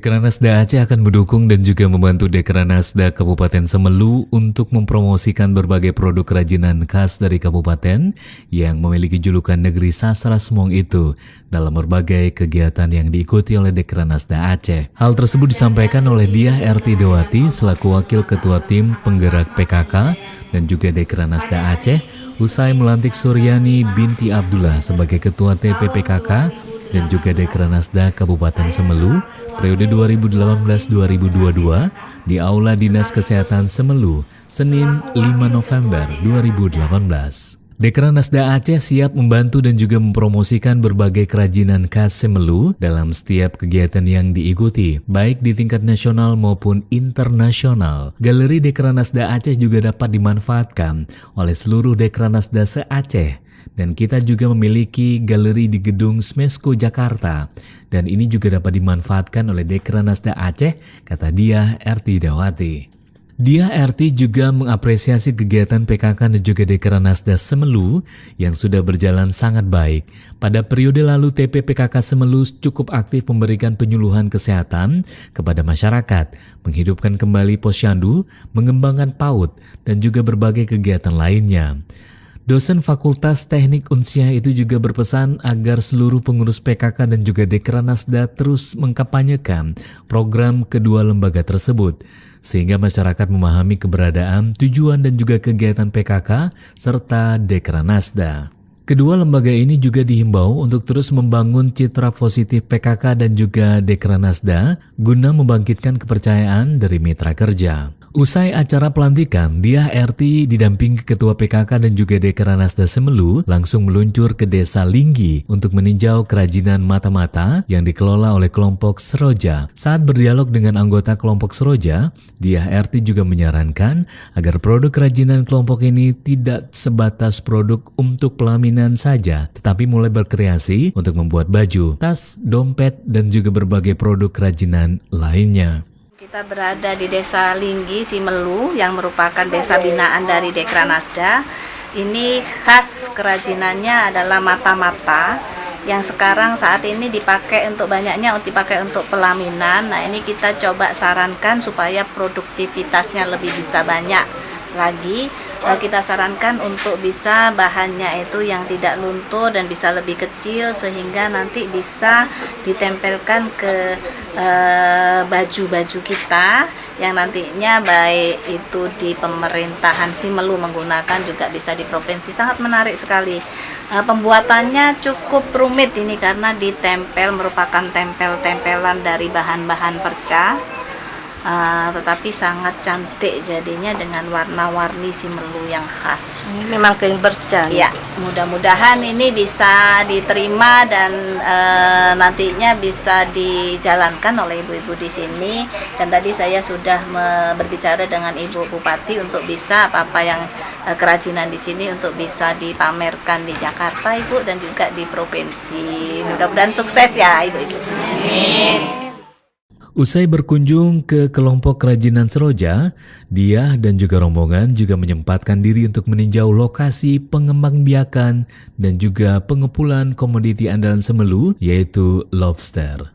Dekranasda Aceh akan mendukung dan juga membantu Dekranasda Kabupaten Semelu untuk mempromosikan berbagai produk kerajinan khas dari kabupaten yang memiliki julukan Negeri Sastra Semong itu dalam berbagai kegiatan yang diikuti oleh Dekranasda Aceh. Hal tersebut disampaikan oleh Diah R.T. Dewati selaku Wakil Ketua Tim Penggerak PKK dan juga Dekranasda Aceh usai melantik Suryani binti Abdullah sebagai Ketua TPPKK dan juga Dekranasda Kabupaten Semelu periode 2018-2022 di Aula Dinas Kesehatan Semelu, Senin 5 November 2018. Dekranasda Aceh siap membantu dan juga mempromosikan berbagai kerajinan khas Semelu dalam setiap kegiatan yang diikuti, baik di tingkat nasional maupun internasional. Galeri Dekranasda Aceh juga dapat dimanfaatkan oleh seluruh Dekranasda se-Aceh. Dan kita juga memiliki galeri di gedung Smesco Jakarta. Dan ini juga dapat dimanfaatkan oleh Dekranasda Aceh, kata Diah R.T. Dewati. Diah R.T. juga mengapresiasi kegiatan PKK dan juga Dekranasda Semelu yang sudah berjalan sangat baik. Pada periode lalu TPPKK Semelu cukup aktif memberikan penyuluhan kesehatan kepada masyarakat, menghidupkan kembali posyandu, mengembangkan PAUD, dan juga berbagai kegiatan lainnya. Dosen Fakultas Teknik Unsyah itu juga berpesan agar seluruh pengurus PKK dan juga Dekranasda terus mengkampanyekan program kedua lembaga tersebut, sehingga masyarakat memahami keberadaan, tujuan dan juga kegiatan PKK serta Dekranasda. Kedua lembaga ini juga dihimbau untuk terus membangun citra positif PKK dan juga Dekranasda guna membangkitkan kepercayaan dari mitra kerja. Usai acara pelantikan, Diah R.T. didampingi Ketua PKK dan juga Dekranasda Semelu langsung meluncur ke Desa Linggi untuk meninjau kerajinan mata-mata yang dikelola oleh kelompok Seroja. Saat berdialog dengan anggota kelompok Seroja, Diah R.T. juga menyarankan agar produk kerajinan kelompok ini tidak sebatas produk untuk pelaminan saja, tetapi mulai berkreasi untuk membuat baju, tas, dompet, dan juga berbagai produk kerajinan lainnya. Kita berada di Desa Linggi, Simelu, yang merupakan desa binaan dari Dekranasda. Ini khas kerajinannya adalah mata-mata yang sekarang saat ini dipakai untuk untuk pelaminan. Nah, ini kita coba sarankan supaya produktivitasnya lebih bisa banyak lagi. Kita sarankan untuk bisa bahannya itu yang tidak luntur dan bisa lebih kecil sehingga nanti bisa ditempelkan ke baju-baju kita yang nantinya baik itu di pemerintahan Simelu menggunakan, juga bisa di provinsi. Sangat menarik sekali. Pembuatannya cukup rumit ini karena ditempel, merupakan tempel-tempelan dari bahan-bahan perca. Tetapi sangat cantik jadinya dengan warna-warni Simelu yang khas. Ini memang kain perca. Ya, mudah-mudahan ini bisa diterima dan nantinya bisa dijalankan oleh ibu-ibu di sini. Dan tadi saya sudah berbicara dengan Ibu Bupati untuk bisa apa-apa yang kerajinan di sini untuk bisa dipamerkan di Jakarta, Ibu, dan juga di provinsi. Mudah-mudahan sukses ya, Ibu-ibu. Amin. Usai berkunjung ke kelompok kerajinan Seroja, Diah dan juga rombongan juga menyempatkan diri untuk meninjau lokasi pengembangbiakan dan juga pengepulان komoditi andalan Semelu, yaitu lobster.